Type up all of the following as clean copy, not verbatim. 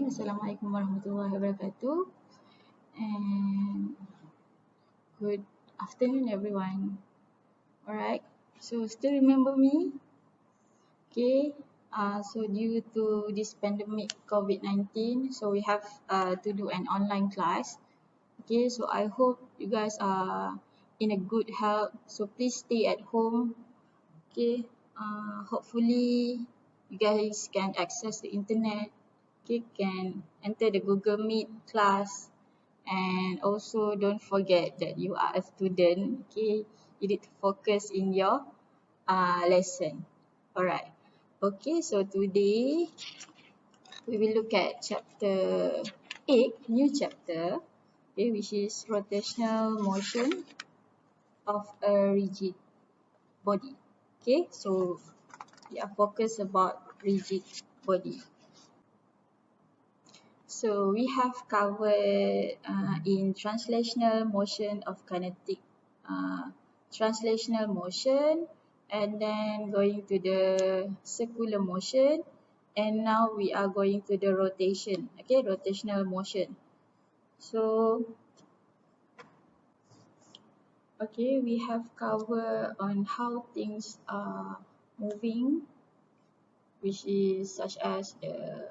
Bismillahirrahmanirrahim. Assalamualaikum warahmatullahi wabarakatuh. And good afternoon, everyone. Alright, so still remember me? Okay, so due to this pandemic COVID-19, so we have to do an online class. Okay, so I hope you guys are in a good health. So please stay at home. Okay, hopefully you guys can access the internet. Okay, can enter the Google Meet class, and also don't forget that you are a student. Okay, you need to focus in your lesson. Alright, okay, so today we will look at chapter 8, new chapter, okay, which is rotational motion of a rigid body. Okay, so we are focused about rigid body. So we have covered in translational motion of kinetic translational motion, and then going to the circular motion, and now we are going to the rotation, okay, rotational motion. So okay, we have covered on how things are moving, which is such as the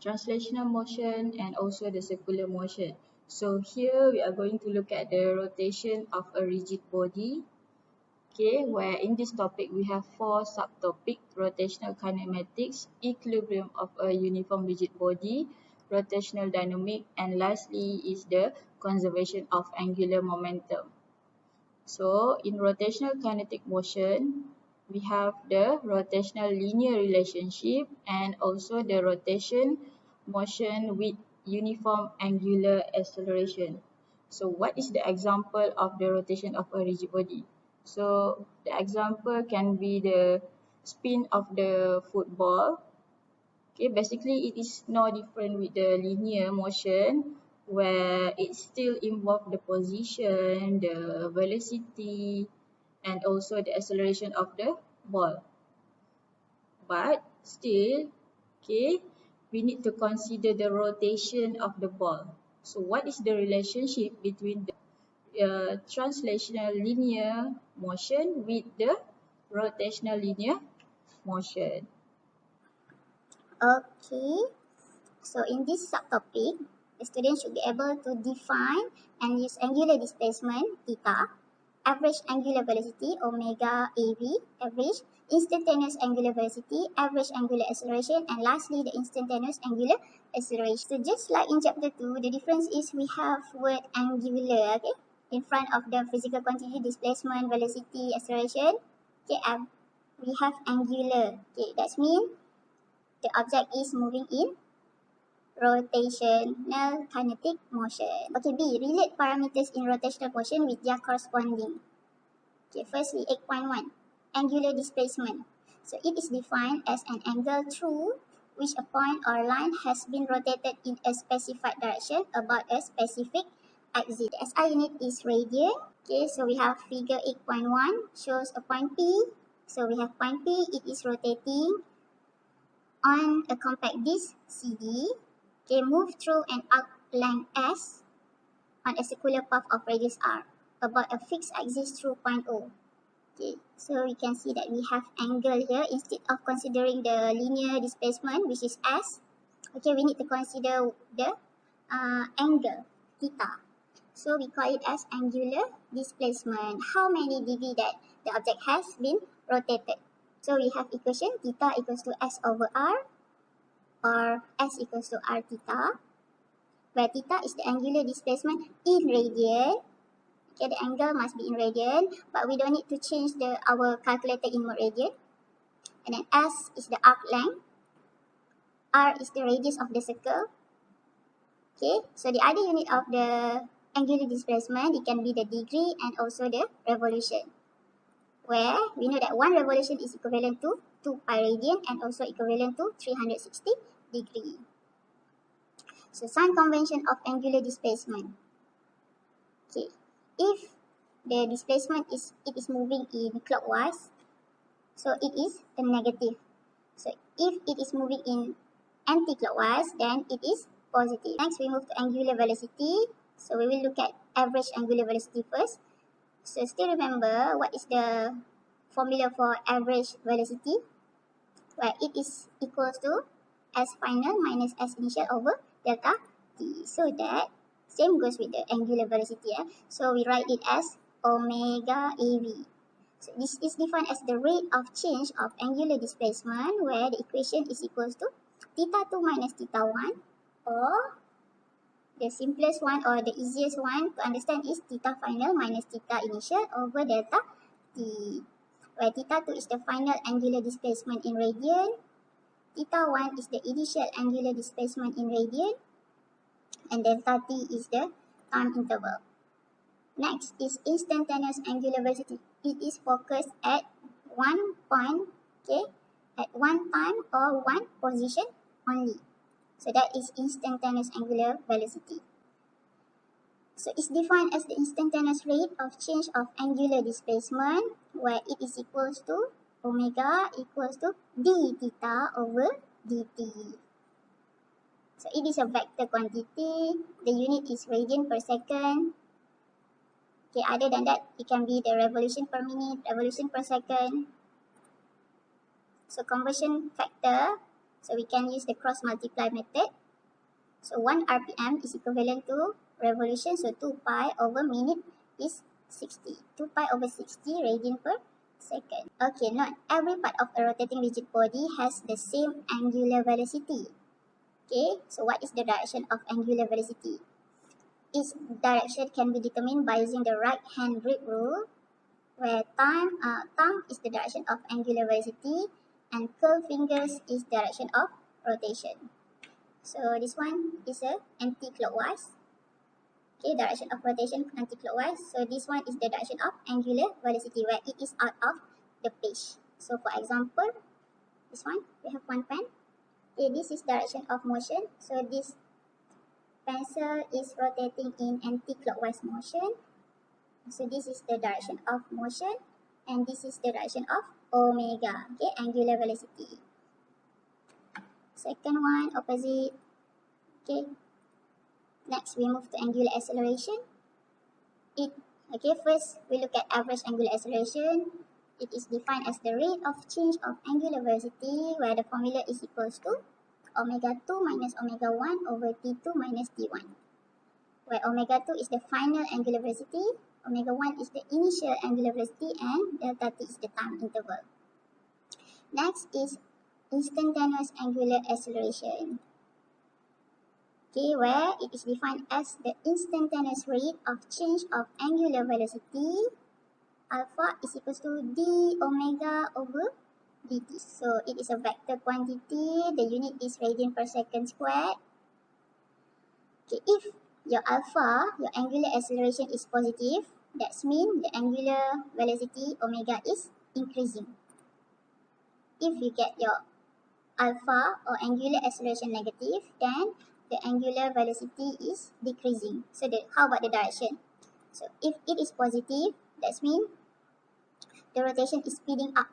translational motion and also the circular motion. So here we are going to look at the rotation of a rigid body. Okay, where in this topic we have 4 subtopics: rotational kinematics, equilibrium of a uniform rigid body, rotational dynamic, and lastly is the conservation of angular momentum. So in rotational kinetic motion, we have the rotational linear relationship and also the rotation motion with uniform angular acceleration. So what is the example of the rotation of a rigid body? So the example can be the spin of the football. Okay, basically it is no different with the linear motion, where it still involves the position, the velocity, and also the acceleration of the ball. But still, okay, we need to consider the rotation of the ball. So what is the relationship between the translational linear motion with the rotational linear motion? Okay, so in this subtopic, the student should be able to define and use angular displacement, theta, average angular velocity, omega AV, average, instantaneous angular velocity, average angular acceleration, and lastly, the instantaneous angular acceleration. So just like in chapter 2, the difference is we have word angular, okay, in front of the physical quantity, displacement, velocity, acceleration. Okay, we have angular. Okay, that means the object is moving in rotational kinetic motion. Okay, B. Relate parameters in rotational motion with their corresponding. Okay, firstly, 8.1. Angular displacement. So it is defined as an angle through which a point or line has been rotated in a specified direction about a specific axis. The SI unit is radian. Okay, so we have figure 8.1 shows a point P. So we have point P, it is rotating on a compact disc CD. Okay, move through an arc length S on a circular path of radius R about a fixed axis through point O. Okay, so we can see that we have angle here instead of considering the linear displacement, which is S. Okay, we need to consider the angle, theta. So we call it as angular displacement. How many degree that the object has been rotated? So we have equation theta equals to S over R, or S equals to R theta, where theta is the angular displacement in radian. Okay, the angle must be in radian, but we don't need to change our calculator in radian. And then S is the arc length, R is the radius of the circle. Okay, so the other unit of the angular displacement, it can be the degree and also the revolution, where we know that 1 revolution is equivalent to 2 pi radian and also equivalent to 360 degree. So sign convention of angular displacement. Okay, if the displacement is moving in clockwise, so it is the negative. So if it is moving in anti-clockwise, then it is positive. Next, we move to angular velocity. So we will look at average angular velocity first. So still remember what is the formula for average velocity, where it is equals to S final minus S initial over delta T. So that same goes with the angular velocity. So we write it as omega AV. So this is defined as the rate of change of angular displacement, where the equation is equals to theta 2 minus theta 1, or the simplest one or the easiest one to understand is theta final minus theta initial over delta T, where theta 2 is the final angular displacement in radian, theta 1 is the initial angular displacement in radian, and delta T is the time interval. Next is instantaneous angular velocity. It is focused at one point, okay, at one time or one position only. So that is instantaneous angular velocity. So it's defined as the instantaneous rate of change of angular displacement, where it is equals to omega equals to d theta over dt. So it is a vector quantity. The unit is radian per second. Okay, other than that, it can be the revolution per minute, revolution per second. So conversion factor, so we can use the cross multiply method. So 1 RPM is equivalent to revolution, so 2 pi over minute is 60. 2 pi over 60 radian per second. Okay, not every part of a rotating rigid body has the same angular velocity. Okay, so what is the direction of angular velocity? Its direction can be determined by using the right hand grip rule, where thumb is the direction of angular velocity and curl fingers is direction of rotation. So this one is a anti-clockwise. Okay, direction of rotation anti-clockwise. So this one is the direction of angular velocity, where it is out of the page. So for example, this one, we have one pen. Okay, this is direction of motion. So this pencil is rotating in anti-clockwise motion. So this is the direction of motion, and this is the direction of omega, okay, angular velocity. Second one, opposite. Okay, next we move to angular acceleration. First we look at average angular acceleration. It is defined as the rate of change of angular velocity, where the formula is equals to omega 2 minus omega 1 over t2 minus t1, where omega 2 is the final angular velocity, omega 1 is the initial angular velocity, and delta t is the time interval. Next is instantaneous angular acceleration. Okay, where it is defined as the instantaneous rate of change of angular velocity, alpha is equals to d omega over dt. So it is a vector quantity. The unit is radian per second squared. Okay, if your alpha, your angular acceleration is positive, that means the angular velocity omega is increasing. If you get your alpha or angular acceleration negative, then the angular velocity is decreasing. So how about the direction? So if it is positive, that means the rotation is speeding up.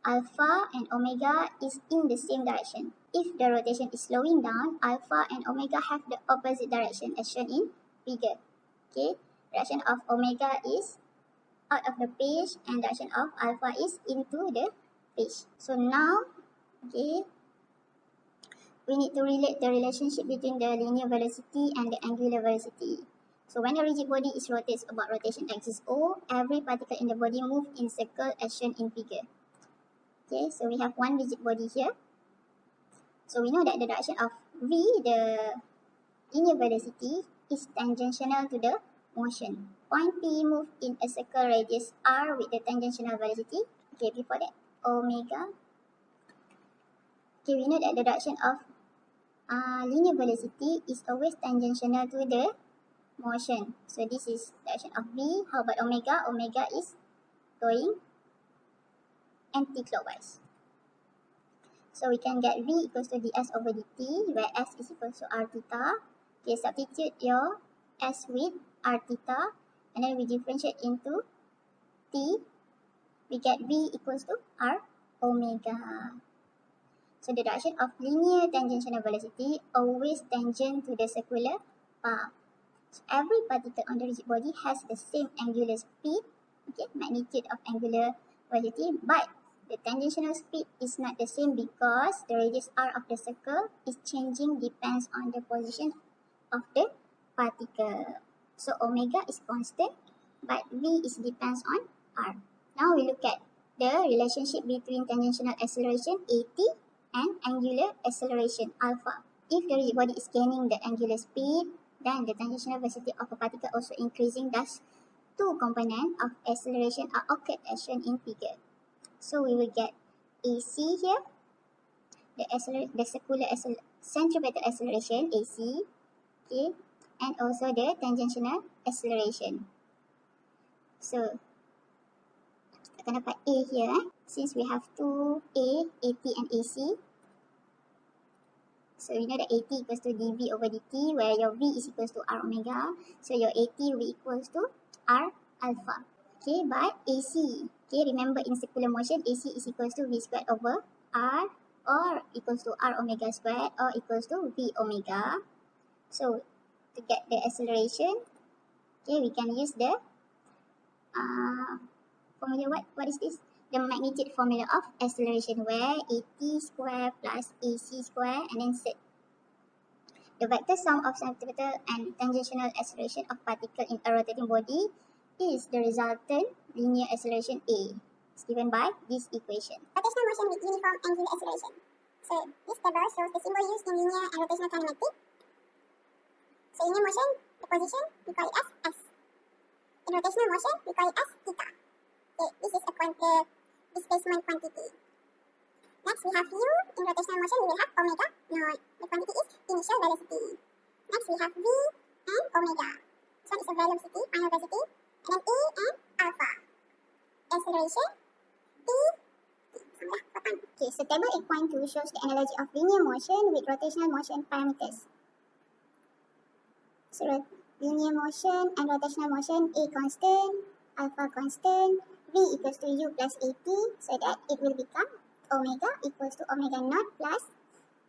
Alpha and omega is in the same direction. If the rotation is slowing down, alpha and omega have the opposite direction as shown in figure. Okay, direction of omega is out of the page and direction of alpha is into the page. So now, okay, we need to relate the relationship between the linear velocity and the angular velocity. So when a rigid body is rotates about rotation axis O, every particle in the body moves in circle as shown in figure. Okay, so we have one rigid body here. So we know that the direction of V, the linear velocity, is tangential to the motion. Point P move in a circle radius R with the tangential velocity. Okay, before that, omega. Okay, we know that the direction of linear velocity is always tangential to the motion. So this is direction of V. How about omega? Omega is going anti-clockwise. So we can get V equals to ds over dt, where s is equals to r theta. Okay, substitute your s with r theta, and then we differentiate into t. We get V equals to r omega. So the direction of linear tangential velocity always tangent to the circular path. So every particle on the rigid body has the same angular speed, okay, magnitude of angular velocity, but the tangential speed is not the same because the radius r of the circle is changing depends on the position of the particle. So omega is constant, but v is depends on r. Now we look at the relationship between tangential acceleration at and angular acceleration alpha. If the rigid body is gaining the angular speed, then the tangential velocity of a particle also increasing. Thus, two components of acceleration are occurred as shown in figure. So we will get AC here, the circular centripetal acceleration AC, okay, and also the tangential acceleration. So akan dapat A here, since we have two A, AT and AC. So you know that AT equals to dV over dt, where your V is equals to R omega. So your AT will be equals to R alpha. Okay, but AC, okay, remember in circular motion, AC is equals to V squared over R, or equals to R omega squared, or equals to V omega. So to get the acceleration, okay, we can use the formula. What is this? The magnitude formula of acceleration, where AT square plus AC square, and then set the vector sum of centripetal and tangential acceleration of particle in a rotating body is the resultant linear acceleration A. It's given by this equation. Rotational motion with uniform angular acceleration. So this table shows the symbol used in linear and rotational kinematics. So in linear motion, the position, we call it as S. In rotational motion, we call it as theta. Okay, this is the displacement quantity. Next, we have U. In rotational motion, we will have omega naught. The quantity is initial velocity. Next, we have V and omega. This one is a velocity, final velocity. And then A and alpha. Acceleration, T. Okay, so table 8.2 shows the analogy of linear motion with rotational motion parameters. So linear motion and rotational motion, A constant, alpha constant, V equals to U plus AT, so that it will become omega equals to omega naught plus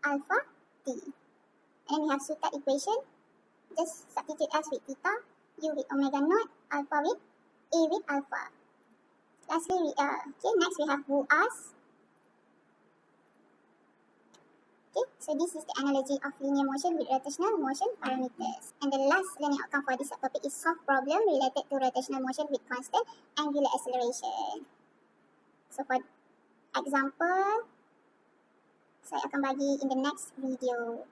alpha T. And we have Sutard equation, just substitute S with theta, U with omega naught, alpha with A with alpha. Lastly, next we have Wu-As. Okay, so this is the analogy of linear motion with rotational motion parameters. And the last learning outcome for this subtopic is solve problem related to rotational motion with constant angular acceleration. So for example, saya akan bagi in the next video.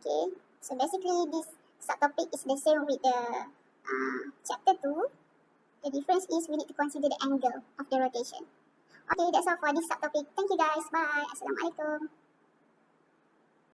Okay, so basically this subtopic is the same with the chapter 2. The difference is we need to consider the angle of the rotation. Okay, that's all for this subtopic. Thank you guys. Bye. Assalamualaikum.